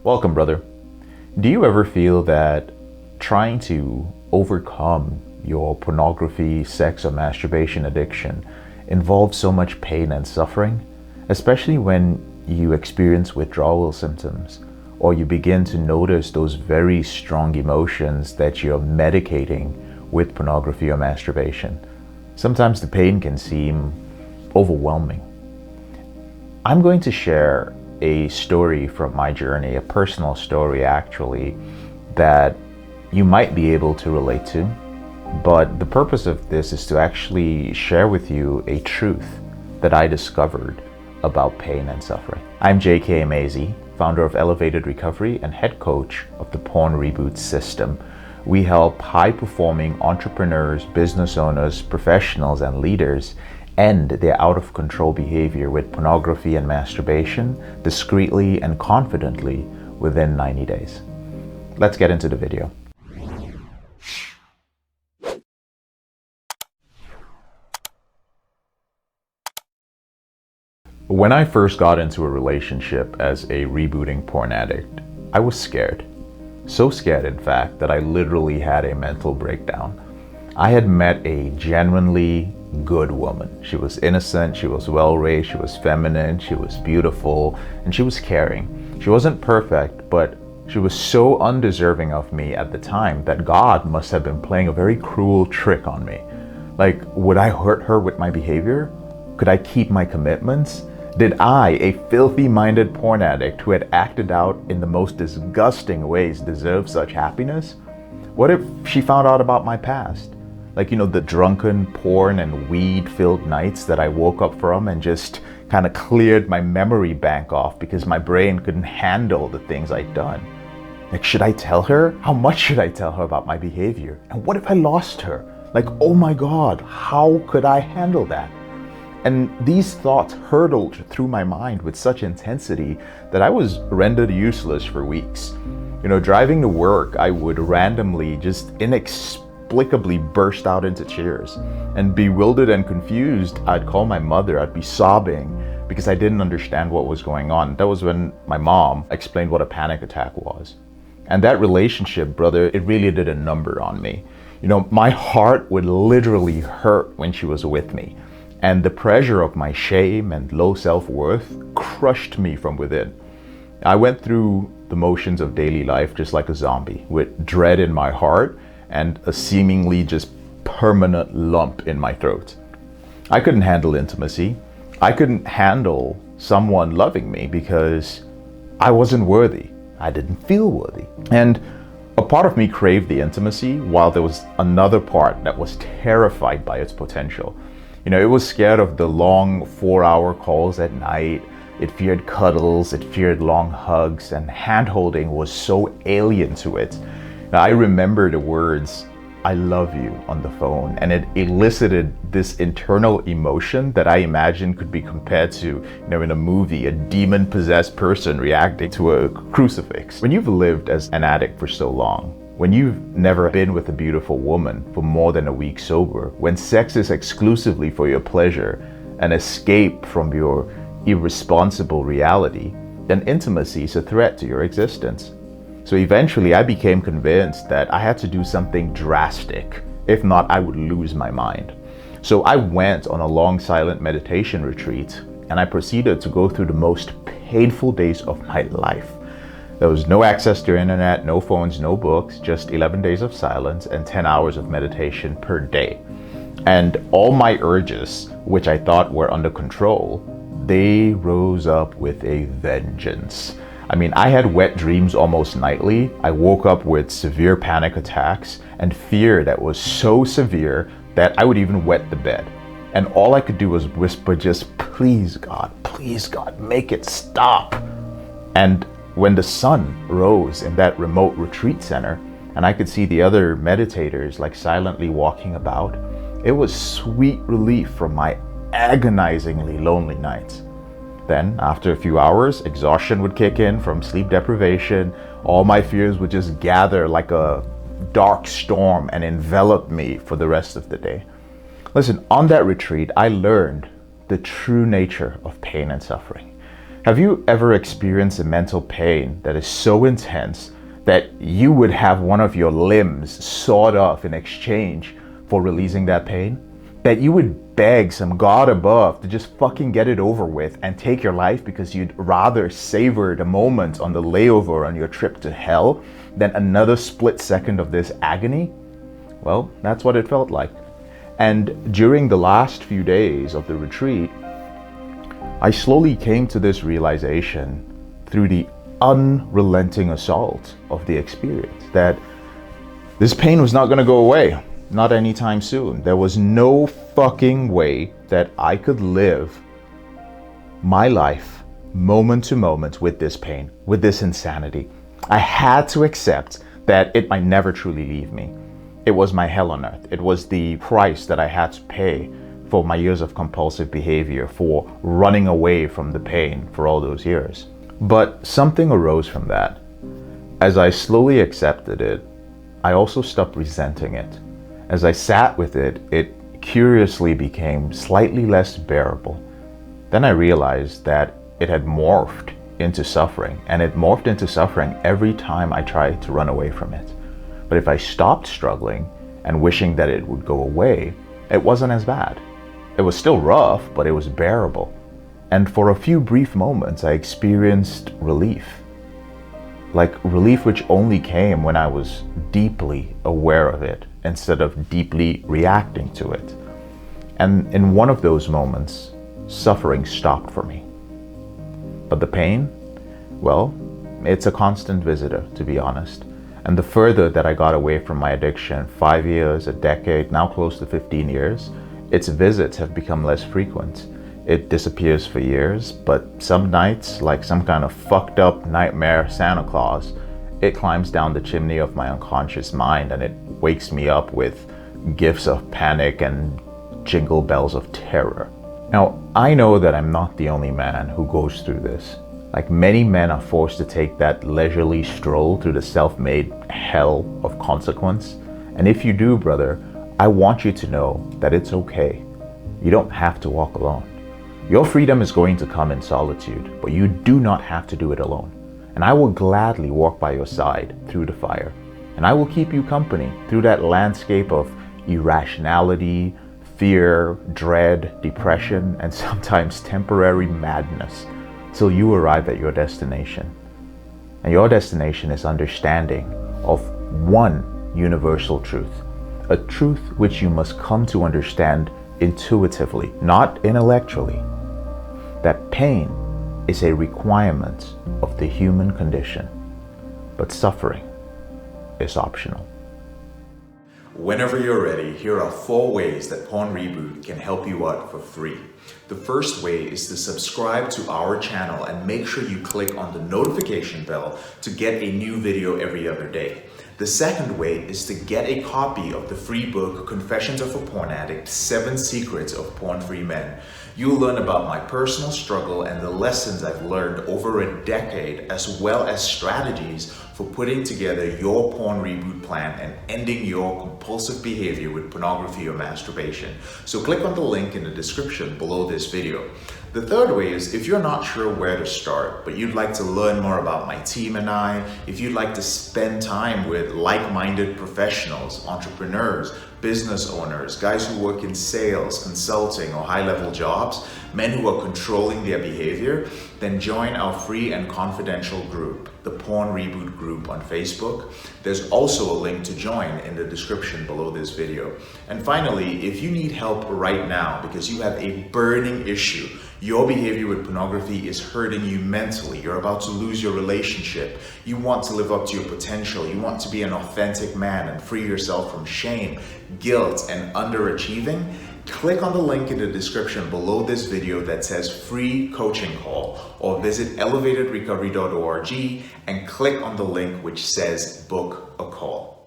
Welcome, brother. Do you ever feel that trying to overcome your pornography, sex, or masturbation addiction involves so much pain and suffering, especially when you experience withdrawal symptoms or you begin to notice those very strong emotions that you're medicating with pornography or masturbation? Sometimes the pain can seem overwhelming. I'm going to share a story from my journey, a personal story actually, that you might be able to relate to. But the purpose of this is to actually share with you a truth that I discovered about pain and suffering. I'm J.K. Amazy, founder of Elevated Recovery and head coach of the Porn Reboot system. We help high-performing entrepreneurs, business owners, professionals, and leaders end their out-of-control behavior with pornography and masturbation discreetly and confidently within 90 days. Let's get into the video. When I first got into a relationship as a rebooting porn addict, I was scared. So scared, in fact, that I literally had a mental breakdown. I had met a genuinely good woman. She was innocent, she was well-raised, she was feminine, she was beautiful, and she was caring. She wasn't perfect, but she was so undeserving of me at the time that God must have been playing a very cruel trick on me. Like, would I hurt her with my behavior? Could I keep my commitments? Did I, a filthy-minded porn addict who had acted out in the most disgusting ways, deserve such happiness? What if she found out about my past? Like, the drunken porn and weed-filled nights that I woke up from and just kind of cleared my memory bank off because my brain couldn't handle the things I'd done. Like, should I tell her? How much should I tell her about my behavior? And what if I lost her? Like, oh my God, how could I handle that? And these thoughts hurtled through my mind with such intensity that I was rendered useless for weeks. Driving to work, I would randomly, just inexplicably burst out into tears. And bewildered and confused, I'd call my mother. I'd be sobbing because I didn't understand what was going on. That was when my mom explained what a panic attack was. And that relationship, brother, it really did a number on me. My heart would literally hurt when she was with me. And the pressure of my shame and low self-worth crushed me from within. I went through the motions of daily life just like a zombie, with dread in my heart and a seemingly just permanent lump in my throat. I couldn't handle intimacy. I couldn't handle someone loving me because I wasn't worthy. I didn't feel worthy. And a part of me craved the intimacy, while there was another part that was terrified by its potential. It was scared of the long 4-hour calls at night. It feared cuddles, it feared long hugs, and hand-holding was so alien to it. Now, I remember the words, "I love you," on the phone, and it elicited this internal emotion that I imagine could be compared to, in a movie, a demon-possessed person reacting to a crucifix. When you've lived as an addict for so long, when you've never been with a beautiful woman for more than a week sober, when sex is exclusively for your pleasure, an escape from your irresponsible reality, then intimacy is a threat to your existence. So eventually I became convinced that I had to do something drastic. If not, I would lose my mind. So I went on a long silent meditation retreat and I proceeded to go through the most painful days of my life. There was no access to internet, no phones, no books, just 11 days of silence and 10 hours of meditation per day. And all my urges, which I thought were under control, they rose up with a vengeance. I had wet dreams almost nightly. I woke up with severe panic attacks and fear that was so severe that I would even wet the bed. And all I could do was whisper, just please God, make it stop. And when the sun rose in that remote retreat center and I could see the other meditators like silently walking about, it was sweet relief from my agonizingly lonely nights. Then, after a few hours, exhaustion would kick in from sleep deprivation. All my fears would just gather like a dark storm and envelop me for the rest of the day. Listen, on that retreat, I learned the true nature of pain and suffering. Have you ever experienced a mental pain that is so intense that you would have one of your limbs sawed off in exchange for releasing that pain? That you would beg some God above to just fucking get it over with and take your life because you'd rather savor the moment on the layover on your trip to hell than another split second of this agony? Well, that's what it felt like. And during the last few days of the retreat, I slowly came to this realization through the unrelenting assault of the experience that this pain was not going to go away, not anytime soon. There was no fucking way that I could live my life moment to moment with this pain, with this insanity. I had to accept that it might never truly leave me. It was my hell on earth. It was the price that I had to pay for my years of compulsive behavior, for running away from the pain for all those years. But something arose from that. As I slowly accepted it, I also stopped resenting it. As I sat with it, it curiously became slightly less bearable. Then I realized that it had morphed into suffering, and it morphed into suffering every time I tried to run away from it. But if I stopped struggling and wishing that it would go away, it wasn't as bad. It was still rough, but it was bearable. And for a few brief moments, I experienced relief. Like relief which only came when I was deeply aware of it instead of deeply reacting to it. And in one of those moments, suffering stopped for me. But the pain, well, it's a constant visitor, to be honest. And the further that I got away from my addiction, 5 years, a decade, now close to 15 years, its visits have become less frequent. It disappears for years, but some nights, like some kind of fucked up nightmare Santa Claus, it climbs down the chimney of my unconscious mind and it wakes me up with gifts of panic and jingle bells of terror. Now, I know that I'm not the only man who goes through this. Like many men are forced to take that leisurely stroll through the self-made hell of consequence. And if you do, brother, I want you to know that it's okay. You don't have to walk alone. Your freedom is going to come in solitude, but you do not have to do it alone. And I will gladly walk by your side through the fire. And I will keep you company through that landscape of irrationality, fear, dread, depression, and sometimes temporary madness till you arrive at your destination. And your destination is understanding of one universal truth. A truth which you must come to understand intuitively, not intellectually. That pain is a requirement of the human condition, but suffering is optional. Whenever you're ready, here are 4 ways that Porn Reboot can help you out for free. The first way is to subscribe to our channel and make sure you click on the notification bell to get a new video every other day. The second way is to get a copy of the free book, Confessions of a Porn Addict, 7 Secrets of Porn-Free Men. You'll learn about my personal struggle and the lessons I've learned over a decade, as well as strategies for putting together your porn reboot plan and ending your compulsive behavior with pornography or masturbation. So click on the link in the description below this video. The third way is if you're not sure where to start, but you'd like to learn more about my team and I, if you'd like to spend time with like-minded professionals, entrepreneurs, business owners, guys who work in sales, consulting, or high-level jobs, men who are controlling their behavior, then join our free and confidential group, the Porn Reboot group on Facebook. There's also a link to join in the description below this video. And finally, if you need help right now because you have a burning issue, your behavior with pornography is hurting you mentally, you're about to lose your relationship, you want to live up to your potential, you want to be an authentic man and free yourself from shame, guilt, and underachieving, click on the link in the description below this video that says free coaching call, or visit elevatedrecovery.org and click on the link which says book a call.